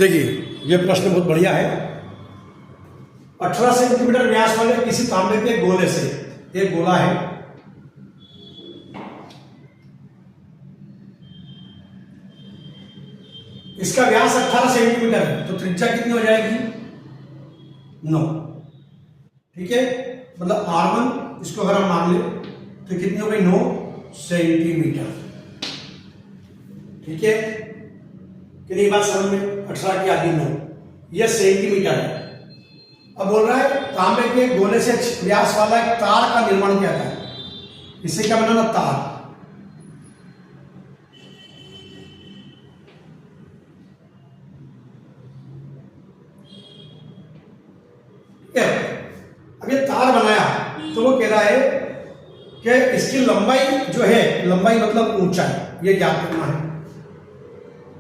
देखिए ये प्रश्न बहुत बढ़िया है। 18 सेंटीमीटर व्यास वाले किसी तांबे के गोले से, एक गोला है, इसका व्यास 18 सेंटीमीटर है, तो त्रिज्या कितनी हो जाएगी? 9। ठीक है, मतलब R1 इसको अगर हम मान ले तो कितनी हो गई? 9 सेंटीमीटर। ठीक है, कितनी बात समझ में? 18 की आधी 9, यह सेंटीमीटर है। अब बोल रहा है तांबे के गोले से व्यास वाला एक तार का निर्माण किया था। इससे क्या बनाना? तार। अब ये तार बनाया तो वो कह रहा है कि इसकी लंबाई जो है, लंबाई मतलब ऊंचाई, ये ज्ञात करना है।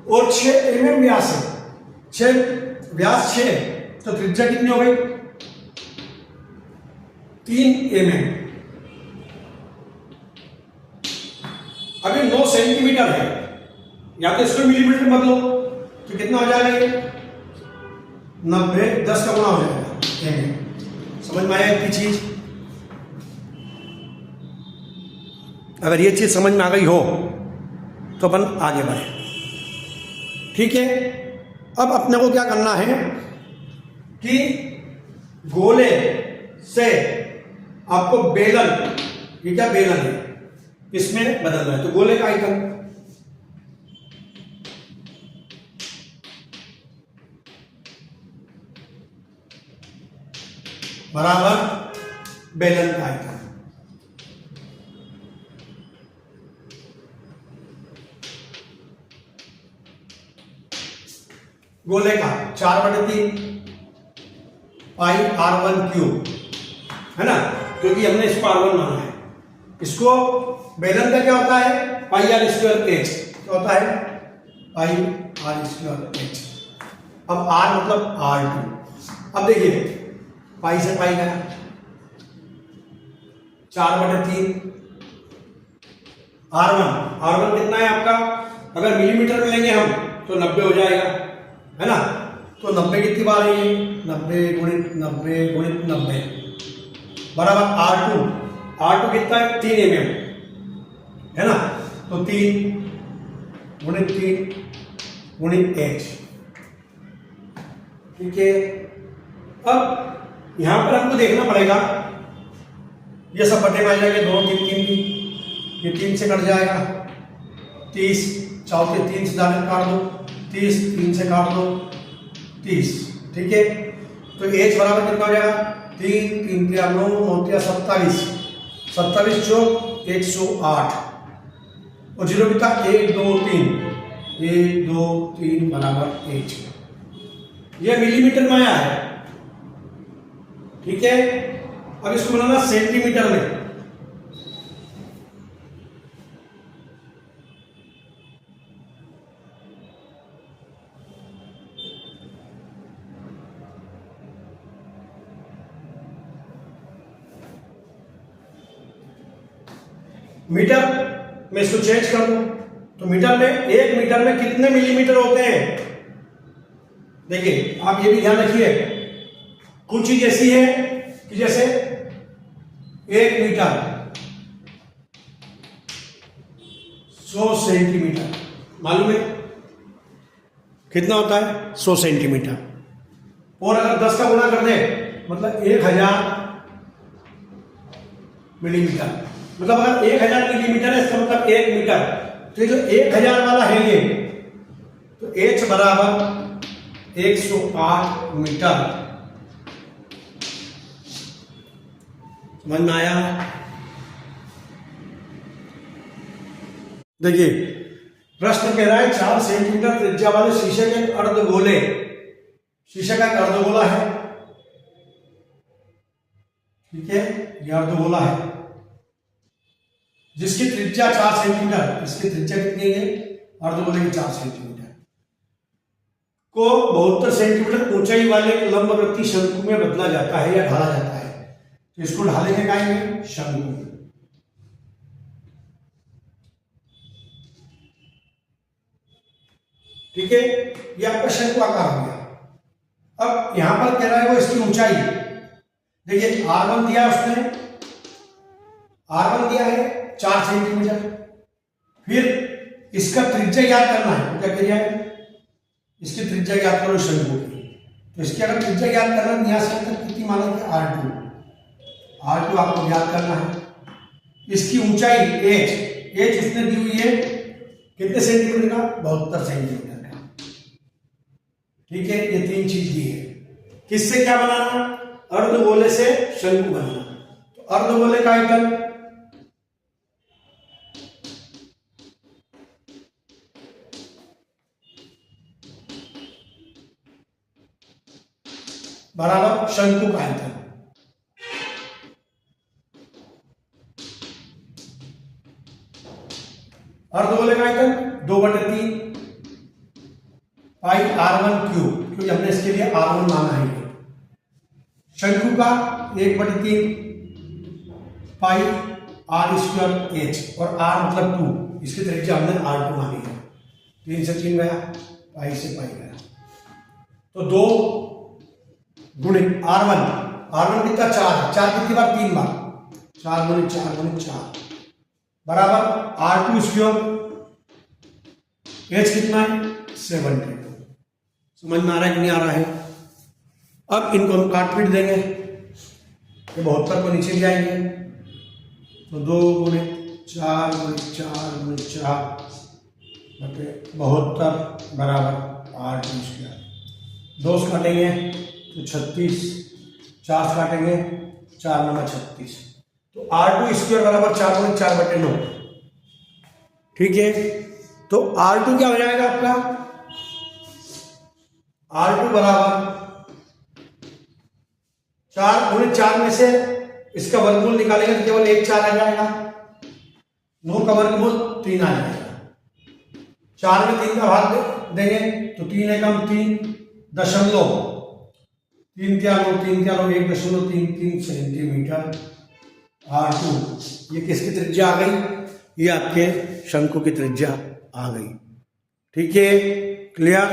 और 6 mm व्यास है, 6 व्यास 6, तो त्रिज्या कितनी हो गई? 3 mm। अभी 9 सेंटीमीटर है, या तो इसको मिलीमीटर में बदलो तो कितना हो जाएगा? ये 90, 10 का गुना हो जाएगा mm। समझ में आया इतनी चीज? अगर ये चीज समझ में आ गई हो तो अपन आगे बढ़े। ठीक है, अब अपने को क्या करना है कि गोले से आपको बेलन, ये क्या बेलन है, इसमें बदलना है। तो गोले का आइकन बराबर बेलन का आइकन। गोले का 4/3 पाई R1 क्यूब है ना, क्योंकि हमने इसको R1 माना है। इसको बेलन का क्या होता है? पाई R स्क्वायर H। क्या होता है? पाई R स्क्वायर H। अब R मतलब R2। अब देखिए पाई से पाई गया, 4/3 R1 कितना है आपका? अगर मिलीमीटर में लेंगे हम तो 90 हो जाएगा, है ना। तो 90 कितनी बार है? 90 गुणित 90 गुणित 90 बराबर R2 कितना है? 3 mm, है ना। तो 3 गुणित 3 गुणित H। ठीक है, अब यहां पर हमको देखना पड़ेगा, ये सब बटे में आ जाएंगे, 2 3 3 की, ये 3 से कट जाएगा, 30 4 के 3 से जाने काट दो, 30 3 से काट दो, 30। ठीक है, तो H बराबर कितना हो जाएगा? 3 3 3 9 9 27, 27 चौक 108, और 0 कितना? 1 2 3, 1 2 3 बराबर H। ये मिलीमीटर में आया है। ठीक है, अब इसको बनाना सेंटीमीटर में। मीटर में इसको चेंज कर दो तो मीटर में, 1 मीटर में कितने मिलीमीटर होते हैं? देखिए आप ये भी ध्यान रखिए, कुछ चीज ऐसी है कि जैसे 1 मीटर 100 सेंटीमीटर, मालूम है कितना होता है? 100 सेंटीमीटर। और अगर 10 का गुना कर दे मतलब 1000 मिलीमीटर। मतलब अगर 1000 मिलीमीटर है इसका मतलब 1 मीटर। तो ये जो 1000 वाला है ये, तो H बराबर 108 मीटर। समझ में आया? देखिए प्रश्न कह रहा है 4 सेंटीमीटर त्रिज्या वाले शीशे के अर्धगोले, शीशे का एक अर्धगोला है। ठीक है, यह अर्धगोला है जिसकी त्रिज्या 4 सेंटीमीटर, इसकी त्रिज्या कितनी है? अर्धगोले की 4 सेंटीमीटर को 72 सेंटीमीटर ऊंचाई वाले लंबवृत्तीय शंकु में बदला जाता है या ढाला जाता है। तो इसको ढालेंगे काहे में? शंकु। ठीक है, ये आपका शंकु आकार हो गया। अब यहां पर कह रहा है वो इसकी ऊंचाई, देखिए R1 दिया उसने, R1 दिया है 4 सेंटीमीटर। फिर इसका त्रिज्या याद करना है, क्या करिए इसकी त्रिज्या याद करो शंकु की। तो इसकी अगर त्रिज्या याद करना है यहां से तक कितनी माना कि R2 आपको याद करना है। इसकी ऊंचाई h उसने दी हुई है कितने सेंटीमीटर का, 72 सेंटीमीटर का। ठीक है, ये 3 चीज दी है। किससे क्या बनाना, अर्धगोले से शंकु बनाना। तो अर्धगोले का आयतन बराबर शंकु का आयतन। अर्धगोले का आयतन 2/3 पाई R1 क्यूब, क्योंकि हमने इसके लिए R1 माना है। शंकु का 1/3 पाई R² H, और R मतलब 2, इसकी त्रिज्या हमने R2 मानी है। 3 से 3 गया, पाई से पाई गया, तो 2 गुणित R1 कितना 4 है, 4 कितनी बार 3 बार, 4 गुणित 4 बराबर R2²। H कितना है 72। समझ में आ रहा है कि नहीं आ रहा है। अब इनको हम काट पीट देंगे, ये 72 को नीचे ले आएंगे, तो 2 गुणित 4 बटे 72 बराबर R2²। 2 से काटेंगे तो 36, 4 से काटेंगे 4 9 36, तो R2² बराबर 4 गुणित 4/9। ठीक है, तो R2 क्या हो जाएगा आपका, R2 बराबर 4 गुणित 4 में से इसका वर्गमूल निकालेंगे तो केवल 1 4 आ जाएगा, 9 का वर्गमूल 3 आ जाएगा। 4 में 3 का भाग देंगे तो 3 एकम 3 दशमलव 3 क्या लो 1.33 सेंटीमीटर R2। ये किसकी त्रिज्या आ गई, ये आपके शंकु की त्रिज्या आ गई। ठीक है, क्लियर।